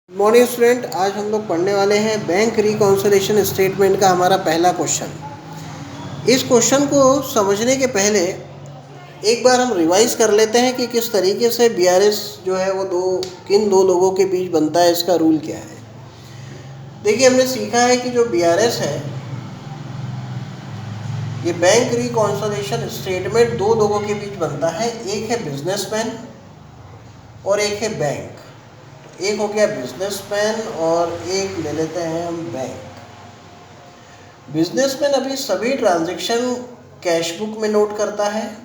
Morning student, आज हम लोग पढ़ने वाले हैं बैंक रिकॉन्सिलिएशन स्टेटमेंट का हमारा पहला क्वेश्चन। इस क्वेश्चन को समझने के पहले एक बार हम रिवाइज कर लेते हैं कि किस तरीके से बीआरएस जो है वो किन दो लोगों के बीच बनता है, इसका रूल क्या है। देखिए, हमने सीखा है कि जो बीआरएस है ये बैंक रिकॉन्सिलिएशन स्टेटमेंट दो लोगों के बीच बनता है। एक है बिजनेसमैन और एक है बैंक। एक हो गया बिजनेसमैन और एक ले लेते हैं हम बैंक। बिजनेसमैन अभी सभी ट्रांजैक्शन कैश बुक में नोट करता है,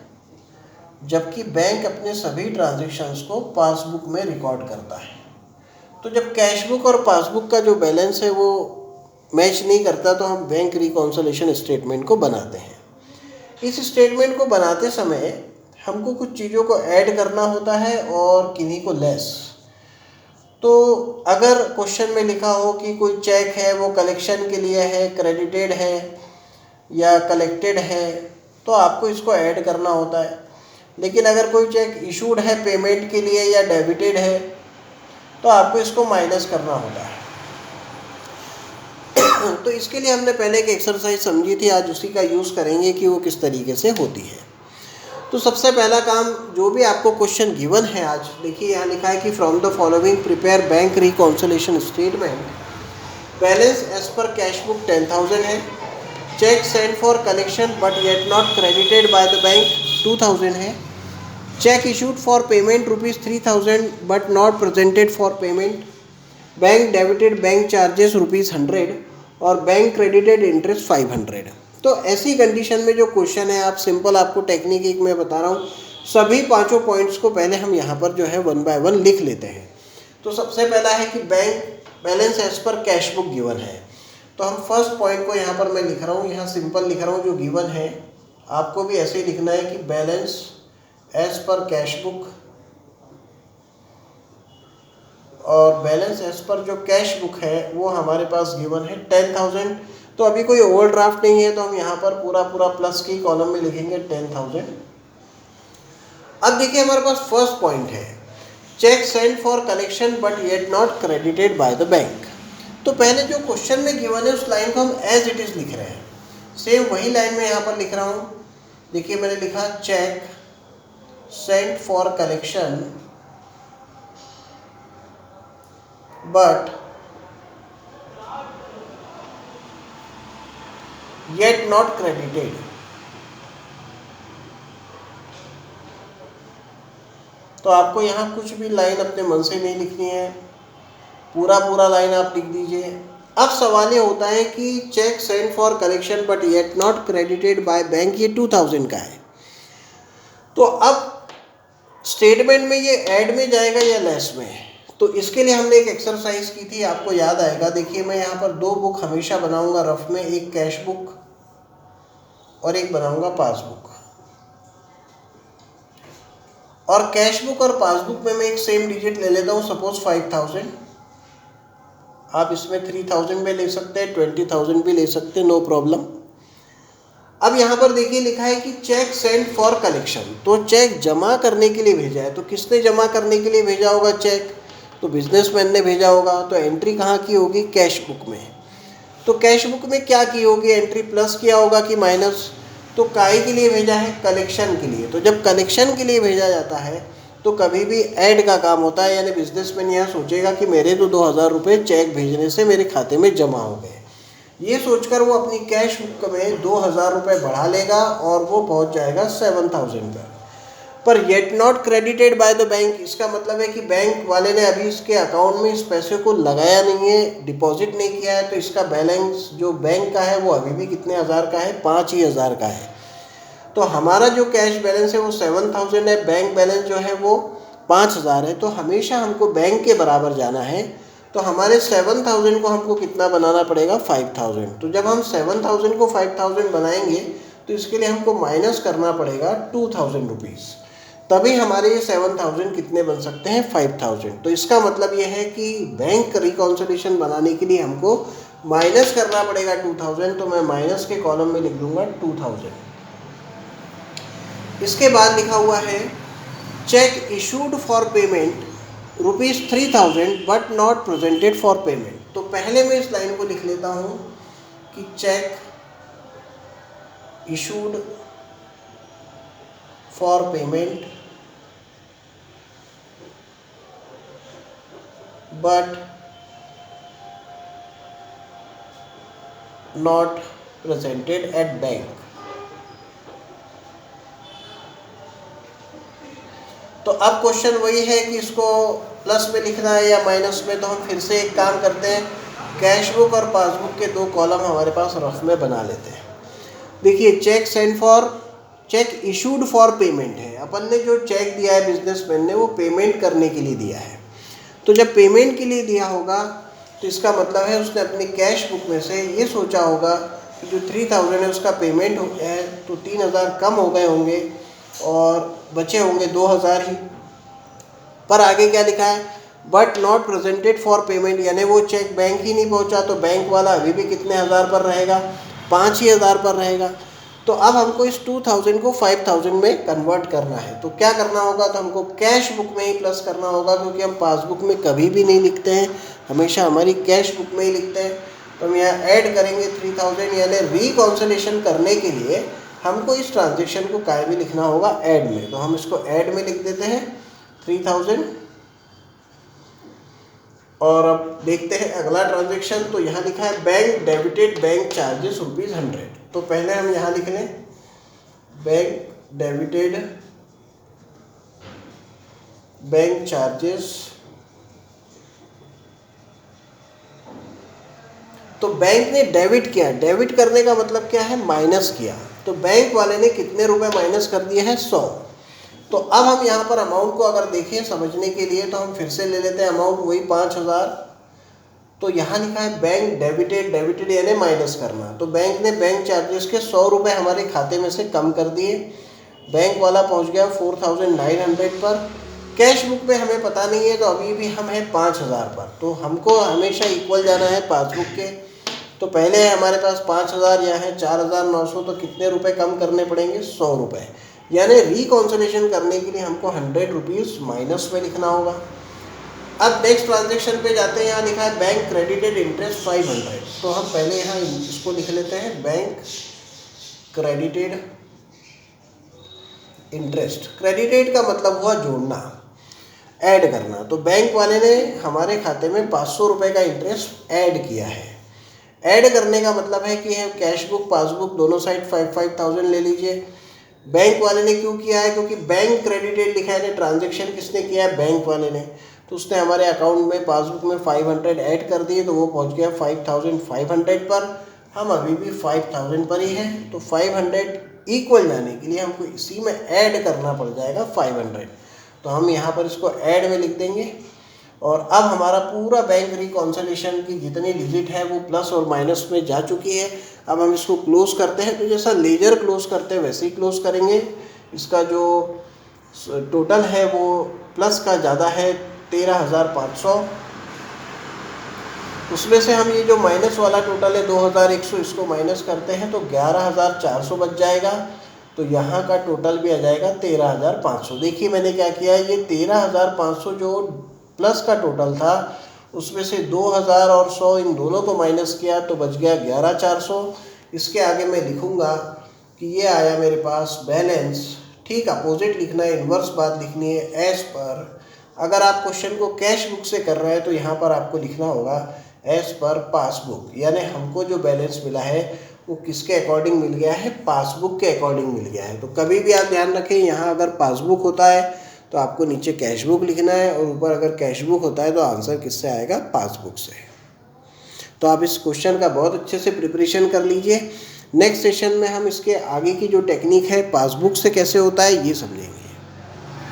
जबकि बैंक अपने सभी ट्रांजैक्शंस को पासबुक में रिकॉर्ड करता है। तो जब कैश बुक और पासबुक का जो बैलेंस है वो मैच नहीं करता तो हम बैंक रिकॉन्सिलिएशन स्टेटमेंट को बनाते हैं। इस स्टेटमेंट को बनाते समय हमको कुछ चीज़ों को ऐड करना होता है और किन्हीं को लेस। तो अगर क्वेश्चन में लिखा हो कि कोई चेक है वो कलेक्शन के लिए है, क्रेडिटेड है या कलेक्टेड है, तो आपको इसको ऐड करना होता है। लेकिन अगर कोई चेक इशूड है पेमेंट के लिए या डेबिटेड है तो आपको इसको माइनस करना होता है। तो इसके लिए हमने पहले एक एक्सरसाइज समझी थी, आज उसी का यूज़ करेंगे कि वो किस तरीके से होती है। तो सबसे पहला काम, जो भी आपको क्वेश्चन गिवन है आज, देखिए यहाँ लिखा है कि from the following prepare bank reconciliation statement. Balance as per cash book 10,000 है, cheque send for collection but yet not credited by the bank 2,000 है, cheque issued for payment ₹3,000 but not presented for payment, bank debited bank charges ₹100 और bank credited interest 500। तो ऐसी condition में जो question है, आप simple, आपको टेक्निक एक मैं बता रहा हूँ, सभी पांचों पॉइंट्स को पहले हम यहाँ पर जो है वन बाय वन लिख लेते हैं। तो सबसे पहला है कि bank balance as per cash book given है। तो हम फर्स्ट पॉइंट को यहाँ पर मैं लिख रहा हूँ, यहाँ सिंपल लिख रहा हूँ जो गिवन है। आपको भी ऐसे ही लिखना है कि balance as per cash book, और बैलेंस एज पर जो कैश बुक है वो हमारे पास गिवन है 10,000। तो अभी कोई ओवरड्राफ्ट नहीं है तो हम यहाँ पर पूरा प्लस की कॉलम में लिखेंगे 10,000। अब देखिए हमारे पास फर्स्ट पॉइंट है, cheque send for collection but yet not credited by the bank. तो पहले जो क्वेश्चन में गिवन है उस लाइन को हम एज इट इज लिख रहे हैं, सेम वही लाइन में यहाँ पर लिख रहा हूँ। देखिए मैंने लिखा cheque send for collection but yet not credited. तो आपको यहाँ कुछ भी लाइन अपने मन से नहीं लिखनी है, पूरा लाइन आप लिख दीजिए। अब सवाल ये होता है कि cheque send for collection but yet not credited by bank, ये 2,000 का है। तो अब स्टेटमेंट में ये ऐड में जाएगा या लेस में? तो इसके लिए हमने एक एक्सरसाइज की थी, आपको याद आएगा। देखिए मैं यहाँ पर दो बुक हमेशा बनाऊंगा रफ में, एक कैश बुक और एक बनाऊंगा पासबुक। और कैश बुक और पासबुक में मैं एक सेम डिजिट ले लेता हूँ, सपोज 5,000। आप इसमें 3,000 भी ले सकते हैं, 20,000 भी ले सकते हैं, नो प्रॉब्लम। अब यहाँ पर देखिए लिखा है कि चेक सेंड फॉर कलेक्शन, तो चेक जमा करने के लिए भेजा है। तो किसने जमा करने के लिए भेजा होगा चेक? तो बिजनेसमैन ने भेजा होगा। तो एंट्री कहाँ की होगी? कैश बुक में। तो कैश बुक में क्या की होगी एंट्री? प्लस किया होगा कि माइनस? तो काय के लिए भेजा है? कलेक्शन के लिए। तो जब कलेक्शन के लिए भेजा जाता है तो कभी भी ऐड का काम होता है, यानी बिजनेसमैन यह सोचेगा कि मेरे तो 2,000 रुपये चेक भेजने से मेरे खाते में जमा हो गए। ये सोचकर वो अपनी कैश बुक में 2,000 रुपये बढ़ा लेगा और वो पहुंच जाएगा 7,000 पर yet not credited by the bank. इसका मतलब है कि बैंक वाले ने अभी इसके अकाउंट में इस पैसे को लगाया नहीं है, डिपॉजिट नहीं किया है। तो इसका बैलेंस जो बैंक का है वो अभी भी कितने हज़ार का है? 5,000 का है। तो हमारा जो कैश बैलेंस है वो 7,000 है, बैंक बैलेंस जो है वो 5,000 है। तो हमेशा हमको बैंक के बराबर जाना है। तो हमारे 7,000 को हमको कितना बनाना पड़ेगा? 5,000। तो जब हम 7,000 को 5,000 बनाएंगे तो इसके लिए हमको माइनस करना पड़ेगा 2,000 रुपीज़, तभी हमारे ये 7,000 कितने बन सकते हैं? 5,000। तो इसका मतलब ये है कि बैंक रिकॉन्सिलिएशन बनाने के लिए हमको माइनस करना पड़ेगा 2,000। तो मैं माइनस के कॉलम में लिख दूंगा 2,000। इसके बाद लिखा हुआ है cheque issued for payment ₹3,000 but not presented for payment. तो पहले मैं इस लाइन को लिख लेता हूँ कि check issued for payment but not presented at bank. तो अब क्वेश्चन वही है कि इसको प्लस में लिखना है या माइनस में। तो हम फिर से एक काम करते हैं, कैश बुक और पासबुक के 2 कॉलम हमारे पास रफ में बना लेते हैं। देखिए चेक इशूड फॉर पेमेंट है, अपन ने जो चेक दिया है बिजनेसमैन ने वो पेमेंट करने के लिए दिया है। तो जब पेमेंट के लिए दिया होगा तो इसका मतलब है उसने अपनी कैश बुक में से ये सोचा होगा कि जो 3,000 है उसका पेमेंट हो गया है, तो 3,000 कम हो गए होंगे और बचे होंगे 2,000 ही। पर आगे क्या लिखा है, but not presented for payment, यानी वो चेक बैंक ही नहीं पहुंचा, तो बैंक वाला अभी भी कितने हज़ार पर रहेगा, 5,000 पर रहेगा। तो अब हमको इस 2,000 को 5,000 में कन्वर्ट करना है। तो क्या करना होगा, तो हमको कैश बुक में ही प्लस करना होगा, क्योंकि हम पासबुक में कभी भी नहीं लिखते हैं, हमेशा हमारी कैश बुक में ही लिखते हैं। तो हम यहाँ ऐड करेंगे 3,000, यानी रिकॉन्सिलेशन करने के लिए हमको इस ट्रांजेक्शन को काहे में लिखना होगा, ऐड में। तो हम इसको ऐड में लिख देते हैं 3,000। और अब देखते हैं अगला ट्रांजेक्शन। तो यहाँ लिखा है बैंक डेबिटेड बैंक चार्जेस ₹100। तो पहले हम यहाँ लिख लें बैंक डेबिटेड बैंक चार्जेस। तो बैंक ने डेबिट किया, डेबिट करने का मतलब क्या है, माइनस किया। तो बैंक वाले ने कितने रुपए माइनस कर दिए हैं, 100। तो अब हम यहाँ पर अमाउंट को अगर देखें समझने के लिए, तो हम फिर से ले लेते हैं अमाउंट, वही 5,000। तो यहाँ लिखा है बैंक डेबिटेड यानी माइनस करना। तो बैंक ने बैंक चार्जेस के 100 रुपये हमारे खाते में से कम कर दिए। बैंक वाला पहुँच गया 4,900 पर। कैश बुक में हमें पता नहीं है, तो अभी भी हम हैं 5,000 पर। तो हमको हमेशा इक्वल जाना है पासबुक के। तो पहले है हमारे पास 5,000, यहाँ है 4,900। तो कितने रुपए कम करने पड़ेंगे, 100 रुपये। यानी रिकॉन्सिलेशन करने के लिए हमको 100 रुपीज़ माइनस में लिखना होगा। अब नेक्स्ट ट्रांजेक्शन पे जाते हैं, यहाँ लिखा है बैंक क्रेडिटेड इंटरेस्ट 500। तो हम पहले यहाँ इसको लिख लेते हैं बैंक क्रेडिटेड इंटरेस्ट। क्रेडिटेड का मतलब हुआ जोड़ना, ऐड करना। तो बैंक वाले ने हमारे खाते में 500 रुपये का इंटरेस्ट ऐड किया है। ऐड करने का मतलब है कि कैश बुक पासबुक दोनों साइड 5,000 ले लीजिए। बैंक वाले ने क्यों किया है, क्योंकि बैंक क्रेडिटेड लिखा है, ट्रांजेक्शन किसने किया है, बैंक वाले ने। तो उसने हमारे अकाउंट में पासबुक में 500 ऐड कर दिए, तो वो पहुंच गया 5,500 पर। हम अभी भी 5,000 पर ही हैं। तो 500 इक्वल जाने के लिए हमको इसी में ऐड करना पड़ जाएगा 500। तो हम यहाँ पर इसको ऐड में लिख देंगे। और अब हमारा पूरा बैंक रिकॉन्सिलेशन की जितनी डिजिट है वो प्लस और माइनस में जा चुकी है। अब हम इसको क्लोज करते हैं। तो जैसा लेजर क्लोज करते हैं वैसे ही क्लोज करेंगे। इसका जो टोटल है वो प्लस का ज़्यादा है 13,500। उसमें से हम ये जो माइनस वाला टोटल है 2,100, इसको माइनस करते हैं तो 11,400 बच जाएगा। तो यहाँ का टोटल भी आ जाएगा 13,500। देखिए मैंने क्या किया है, ये 13,500 जो प्लस का टोटल था उसमें से 2,000 और 100 इन दोनों को माइनस किया तो बच गया 11,400। इसके आगे मैं लिखूँगा कि ये आया मेरे पास बैलेंस। ठीक अपोजिट लिखना है, इन्वर्स बात लिखनी है, एज पर। अगर आप क्वेश्चन को कैश बुक से कर रहे हैं तो यहाँ पर आपको लिखना होगा एज पर पासबुक, यानी हमको जो बैलेंस मिला है वो किसके अकॉर्डिंग मिल गया है, पासबुक के अकॉर्डिंग मिल गया है। तो कभी भी आप ध्यान रखें, यहाँ अगर पासबुक होता है तो आपको नीचे कैश बुक लिखना है, और ऊपर अगर कैश बुक होता है तो आंसर किससे आएगा, पासबुक से। तो आप इस क्वेश्चन का बहुत अच्छे से प्रिपरेशन कर लीजिए। नेक्स्ट सेशन में हम इसके आगे की जो टेक्निक है पासबुक से कैसे होता है ये समझेंगे।